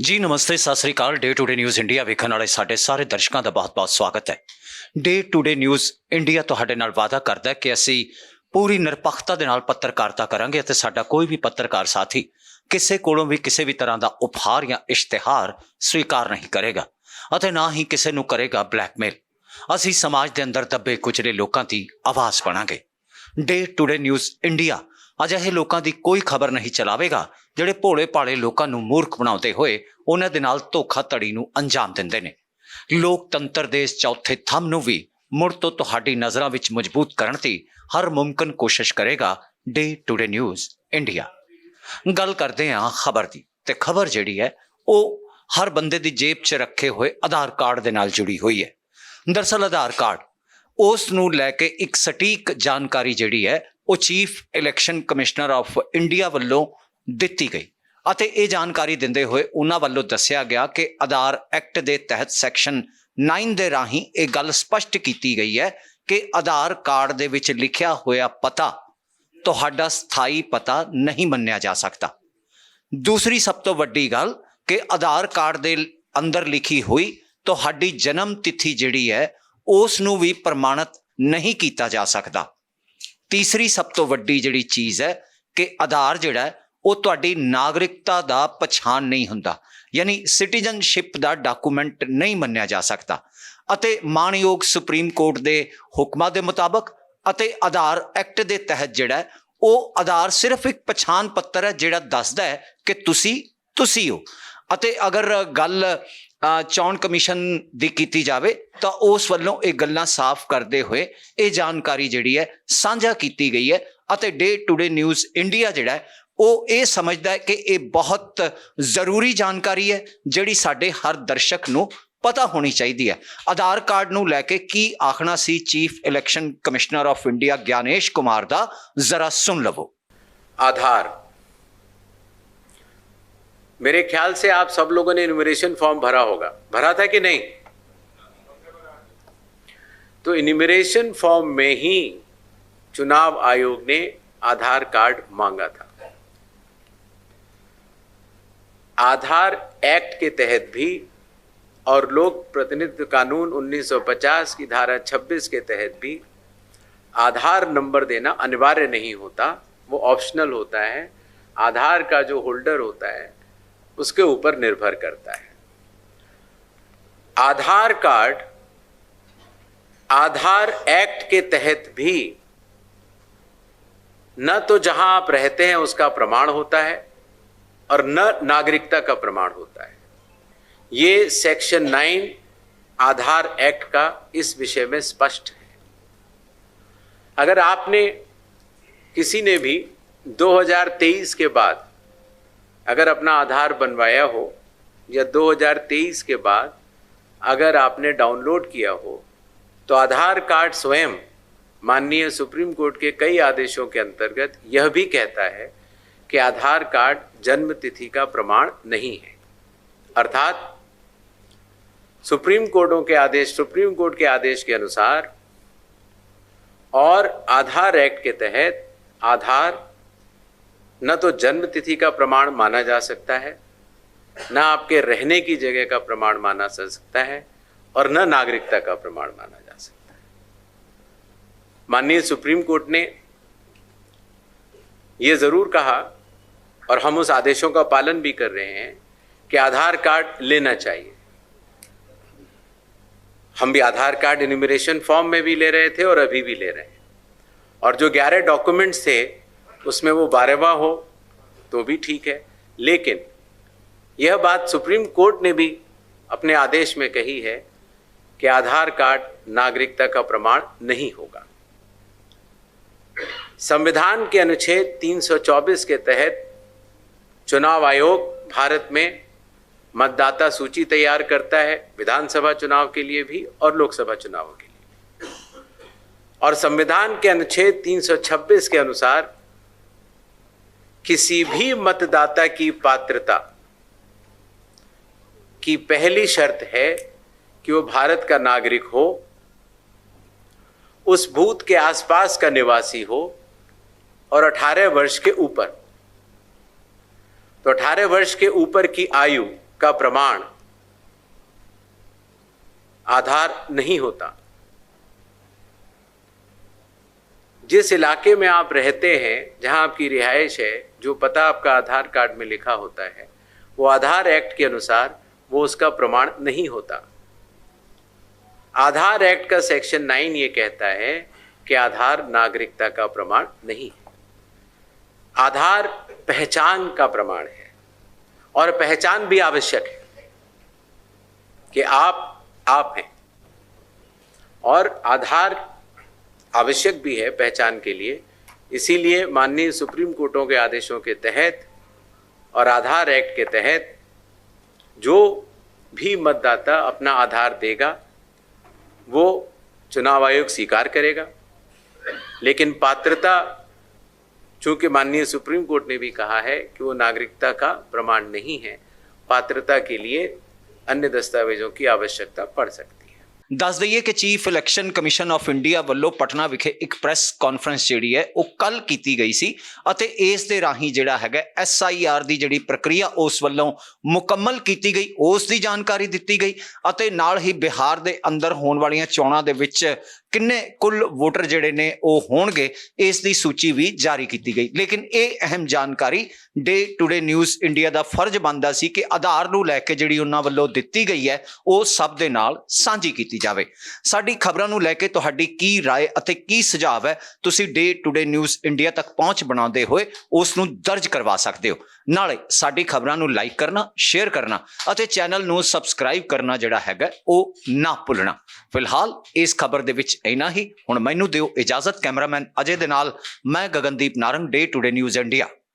जी नमस्ते, सत श्री अकाल। Day to day news India ਵੇਖਣ ਵਾਲੇ ਸਾਡੇ ਸਾਰੇ ਦਰਸ਼ਕਾਂ ਦਾ ਬਹੁਤ-ਬਹੁਤ ਸਵਾਗਤ ਹੈ। Day to day news India ਤੁਹਾਡੇ ਨਾਲ ਵਾਅਦਾ ਕਰਦਾ ਹੈ ਕਿ ਅਸੀਂ ਪੂਰੀ ਨਿਰਪੱਖਤਾ ਦੇ ਨਾਲ ਪੱਤਰਕਾਰਤਾ ਕਰਾਂਗੇ ਅਤੇ ਸਾਡਾ ਕੋਈ ਵੀ ਪੱਤਰਕਾਰ ਸਾਥੀ ਕਿਸੇ ਕੋਲੋਂ ਵੀ ਕਿਸੇ ਵੀ ਤਰ੍ਹਾਂ ਦਾ ਉਪਹਾਰ ਜਾਂ ਇਸ਼ਤਿਹਾਰ ਸਵੀਕਾਰ ਨਹੀਂ ਕਰੇਗਾ ਅਤੇ ਨਾ ਹੀ ਕਿਸੇ ਨੂੰ ਕਰੇਗਾ ਬਲੈਕਮੇਲ। ਅਸੀਂ ਸਮਾਜ ਦੇ ਅੰਦਰ ਦੱਬੇ ਕੁਚਲੇ ਲੋਕਾਂ ਦੀ ਆਵਾਜ਼ ਬਣਾਂਗੇ। Day to day news India ਅਜਿਹੇ ਲੋਕਾਂ ਦੀ ਕੋਈ ਖਬਰ ਨਹੀਂ ਚਲਾਵੇਗਾ ਜਿਹੜੇ ਭੋਲੇ ਭਾਲੇ ਲੋਕਾਂ ਨੂੰ ਮੂਰਖ ਬਣਾਉਂਦੇ ਹੋਏ ਉਹਨਾਂ ਦੇ ਨਾਲ ਧੋਖਾਧੜੀ ਨੂੰ ਅੰਜਾਮ ਦਿੰਦੇ ਨੇ। ਲੋਕਤੰਤਰ ਦੇ ਇਸ ਚੌਥੇ ਥੰਮ ਨੂੰ ਵੀ ਮੁੜ ਤੋਂ ਤੁਹਾਡੀ ਨਜ਼ਰਾਂ ਵਿੱਚ ਮਜ਼ਬੂਤ ਕਰਨ ਦੀ ਹਰ ਮੁਮਕਿਨ ਕੋਸ਼ਿਸ਼ ਕਰੇਗਾ day to day news India. ਗੱਲ ਕਰਦੇ ਹਾਂ ਖਬਰ ਦੀ, ਤੇ ਖਬਰ ਜਿਹੜੀ ਹੈ ਉਹ ਹਰ ਬੰਦੇ ਦੀ ਜੇਬ 'ਚ ਰੱਖੇ ਹੋਏ ਆਧਾਰ ਕਾਰਡ ਦੇ ਨਾਲ ਜੁੜੀ ਹੋਈ ਹੈ। ਦਰਅਸਲ ਆਧਾਰ ਕਾਰਡ ਉਸ ਨੂੰ ਲੈ ਕੇ ਇੱਕ ਸਟੀਕ ਜਾਣਕਾਰੀ ਜਿਹੜੀ ਹੈ ਉਹ chief election commissioner of India ਵੱਲੋਂ ਦਿੱਤੀ ਗਈ ਅਤੇ ਇਹ ਜਾਣਕਾਰੀ ਦਿੰਦੇ ਹੋਏ ਉਹਨਾਂ ਵੱਲੋਂ ਦੱਸਿਆ ਗਿਆ ਕਿ ਆਧਾਰ ਐਕਟ ਦੇ ਤਹਿਤ ਸੈਕਸ਼ਨ 9 ਦੇ ਰਾਹੀਂ ਇਹ ਗੱਲ ਸਪਸ਼ਟ ਕੀਤੀ ਗਈ ਹੈ ਕਿ ਆਧਾਰ ਕਾਰਡ ਦੇ ਵਿੱਚ ਲਿਖਿਆ ਹੋਇਆ ਪਤਾ ਤੁਹਾਡਾ ਸਥਾਈ ਪਤਾ ਨਹੀਂ ਮੰਨਿਆ ਜਾ ਸਕਦਾ। ਦੂਸਰੀ ਸਭ ਤੋਂ ਵੱਡੀ ਗੱਲ ਕਿ ਆਧਾਰ ਕਾਰਡ ਦੇ ਅੰਦਰ ਲਿਖੀ ਹੋਈ ਤੁਹਾਡੀ ਜਨਮ ਤਿਥੀ ਜਿਹੜੀ ਹੈ ਉਸ ਨੂੰ ਵੀ ਪ੍ਰਮਾਣਿਤ ਨਹੀਂ ਕੀਤਾ ਜਾ ਸਕਦਾ। ਤੀਸਰੀ ਸਭ ਤੋਂ ਵੱਡੀ ਜਿਹੜੀ ਚੀਜ਼ ਹੈ ਕਿ ਆਧਾਰ ਜਿਹੜਾ ਉਹ ਤੁਹਾਡੀ ਨਾਗਰਿਕਤਾ ਦਾ ਪਛਾਣ ਨਹੀਂ ਹੁੰਦਾ, ਯਾਨੀ ਸਿਟੀਜ਼ਨਸ਼ਿਪ ਦਾ ਡਾਕੂਮੈਂਟ ਨਹੀਂ ਮੰਨਿਆ ਜਾ ਸਕਦਾ। ਅਤੇ ਮਾਣਯੋਗ ਸੁਪਰੀਮ ਕੋਰਟ ਦੇ ਹੁਕਮਾਂ ਦੇ ਮੁਤਾਬਕ ਅਤੇ ਆਧਾਰ ਐਕਟ ਦੇ ਤਹਿਤ ਜਿਹੜਾ ਉਹ ਆਧਾਰ ਸਿਰਫ ਇੱਕ ਪਛਾਣ ਪੱਤਰ ਹੈ ਜਿਹੜਾ ਦੱਸਦਾ ਹੈ ਕਿ ਤੁਸੀਂ ਹੋ। ਅਤੇ ਅਗਰ ਗੱਲ ਚੋਣ ਕਮਿਸ਼ਨ ਦੀ ਕੀਤੀ ਜਾਵੇ ਤਾਂ ਉਸ ਵੱਲੋਂ ਇਹ ਗੱਲਾਂ ਸਾਫ਼ ਕਰਦੇ ਹੋਏ ਇਹ ਜਾਣਕਾਰੀ ਜਿਹੜੀ ਹੈ ਸਾਂਝਾ ਕੀਤੀ ਗਈ ਹੈ ਅਤੇ day to day news India ਜਿਹੜਾ ਉਹ ਇਹ ਸਮਝਦਾ ਹੈ ਕਿ ਇਹ ਬਹੁਤ ਜ਼ਰੂਰੀ ਜਾਣਕਾਰੀ ਹੈ ਜਿਹੜੀ ਸਾਡੇ ਹਰ ਦਰਸ਼ਕ ਨੂੰ ਪਤਾ ਹੋਣੀ ਚਾਹੀਦੀ ਹੈ। ਆਧਾਰ ਕਾਰਡ ਨੂੰ ਲੈ ਕੇ ਕੀ ਆਖਣਾ ਸੀ chief election commissioner of India Gyanesh Kumar ਦਾ, ਜ਼ਰਾ ਸੁਣ ਲਵੋ। आधार, मेरे ख्याल से आप सब लोगों ने इन्यूमरेशन फॉर्म भरा था कि नहीं? तो इन्यूमरेशन फॉर्म में ही चुनाव आयोग ने आधार कार्ड मांगा था। आधार एक्ट के तहत भी और लोक प्रतिनिधित्व कानून 1950 की धारा 26 के तहत भी आधार नंबर देना अनिवार्य नहीं होता, वो ऑप्शनल होता है। आधार का जो होल्डर होता है उसके ऊपर निर्भर करता है। आधार कार्ड आधार एक्ट के तहत भी न तो जहां आप रहते हैं उसका प्रमाण होता है और न नागरिकता का प्रमाण होता है। ये सेक्शन 9 आधार एक्ट का इस विषय में स्पष्ट है। अगर आपने किसी ने भी 2023 के बाद अगर अपना आधार बनवाया हो या 2023 के बाद अगर आपने डाउनलोड किया हो तो आधार कार्ड स्वयं माननीय सुप्रीम कोर्ट के कई आदेशों के अंतर्गत यह भी कहता है कि आधार कार्ड जन्म तिथि का प्रमाण नहीं है। अर्थात सुप्रीम कोर्ट के आदेश के अनुसार और आधार एक्ट के तहत आधार न तो जन्म तिथि का प्रमाण माना जा सकता है, न आपके रहने की जगह का प्रमाण माना जा सकता है और न नागरिकता का प्रमाण माना जा सकता है। माननीय सुप्रीम कोर्ट ने यह जरूर कहा और हम उस आदेशों का पालन भी कर रहे हैं कि आधार कार्ड लेना चाहिए। हम भी आधार कार्ड इन्यूमरेशन फॉर्म में भी ले रहे थे और अभी भी ले रहे हैं, और जो 11 डॉक्यूमेंट्स थे उसमें वो 12वां हो तो भी ठीक है। लेकिन यह बात सुप्रीम कोर्ट ने भी अपने आदेश में कही है कि आधार कार्ड नागरिकता का प्रमाण नहीं होगा। संविधान के अनुच्छेद 324 के तहत चुनाव आयोग भारत में मतदाता सूची तैयार करता है, विधानसभा चुनाव के लिए भी और लोकसभा चुनावों के लिए। और संविधान के अनुच्छेद 326 के अनुसार किसी भी मतदाता की पात्रता की पहली शर्त है कि वो भारत का नागरिक हो, उस बूथ के आसपास का निवासी हो और 18 वर्ष के ऊपर। तो 18 वर्ष के ऊपर की आयु का प्रमाण आधार नहीं होता। जिस इलाके में आप रहते हैं, जहां आपकी रिहाइश है, जो पता आपका आधार कार्ड में लिखा होता है, वो आधार एक्ट के अनुसार वो उसका प्रमाण नहीं होता। आधार एक्ट का सेक्शन 9 ये कहता है कि आधार नागरिकता का प्रमाण नहीं है। आधार पहचान का प्रमाण है, और पहचान भी आवश्यक है कि आप हैं, और आधार आवश्यक भी है पहचान के लिए। इसीलिए माननीय सुप्रीम कोर्टों के आदेशों के तहत और आधार एक्ट के तहत जो भी मतदाता अपना आधार देगा वो चुनाव आयोग स्वीकार करेगा। लेकिन पात्रता, चूंकि माननीय सुप्रीम कोर्ट ने भी कहा है कि वो नागरिकता का प्रमाण नहीं है, पात्रता के लिए अन्य दस्तावेजों की आवश्यकता पड़ सकती है। ਦੱਸ ਦਈਏ ਕਿ chief election commission of India ਵੱਲੋਂ ਪਟਨਾ ਵਿਖੇ ਇੱਕ ਪ੍ਰੈਸ ਕਾਨਫਰੰਸ ਜਿਹੜੀ ਹੈ ਉਹ ਕੱਲ ਕੀਤੀ ਗਈ ਸੀ ਅਤੇ ਇਸ ਦੇ ਰਾਹੀਂ ਜਿਹੜਾ ਹੈਗਾ SIR ਦੀ ਜਿਹੜੀ ਪ੍ਰਕਿਰਿਆ ਉਸ ਵੱਲੋਂ ਮੁਕੰਮਲ ਕੀਤੀ ਗਈ, ਉਸ ਦੀ ਜਾਣਕਾਰੀ ਦਿੱਤੀ ਗਈ ਅਤੇ ਨਾਲ ਹੀ ਬਿਹਾਰ ਦੇ ਅੰਦਰ ਹੋਣ ਵਾਲੀਆਂ ਚੋਣਾਂ ਦੇ ਵਿੱਚ ਕਿੰਨੇ ਕੁੱਲ ਵੋਟਰ ਜਿਹੜੇ ਨੇ ਉਹ ਹੋਣਗੇ ਇਸ ਦੀ ਸੂਚੀ ਵੀ ਜਾਰੀ ਕੀਤੀ ਗਈ। ਲੇਕਿਨ ਇਹ ਅਹਿਮ ਜਾਣਕਾਰੀ ਡੇ ਟੂਡੇ ਨਿਊਜ਼ ਇੰਡੀਆ ਦਾ ਫਰਜ਼ ਬਣਦਾ ਸੀ ਕਿ ਆਧਾਰ ਨੂੰ ਲੈ ਕੇ ਜਿਹੜੀ ਉਹਨਾਂ ਵੱਲੋਂ ਦਿੱਤੀ ਗਈ ਹੈ ਉਹ ਸਭ ਦੇ ਨਾਲ ਸਾਂਝੀ ਕੀਤੀ ਜਾਵੇ। ਸਾਡੀ ਖਬਰਾਂ ਨੂੰ ਲੈ ਕੇ ਤੁਹਾਡੀ ਕੀ ਰਾਏ ਅਤੇ ਕੀ ਸੁਝਾਅ ਹੈ, ਤੁਸੀਂ ਡੇ ਟੂਡੇ ਨਿਊਜ਼ ਇੰਡੀਆ ਤੱਕ ਪਹੁੰਚ ਬਣਾਉਂਦੇ ਹੋਏ ਉਸ ਨੂੰ ਦਰਜ ਕਰਵਾ ਸਕਦੇ ਹੋ। ਨਾਲੇ ਸਾਡੀ ਖਬਰਾਂ ਨੂੰ ਲਾਈਕ ਕਰਨਾ, ਸ਼ੇਅਰ ਕਰਨਾ ਅਤੇ ਚੈਨਲ ਨੂੰ ਸਬਸਕ੍ਰਾਈਬ ਕਰਨਾ ਜਿਹੜਾ ਹੈਗਾ ਉਹ ਨਾ ਭੁੱਲਣਾ। ਫਿਲਹਾਲ ਇਸ ਖਬਰ ਦੇ ਵਿੱਚ ਇੰਨਾ ਹੀ। ਹੁਣ ਮੈਨੂੰ ਦਿਓ ਇਜਾਜ਼ਤ। ਕੈਮਰਾਮੈਨ ਅਜੇ ਦੇ ਨਾਲ ਮੈਂ ਗਗਨਦੀਪ ਨਾਰੰਗ, ਡੇ ਟੂਡੇ ਨਿਊਜ਼ ਇੰਡੀਆ।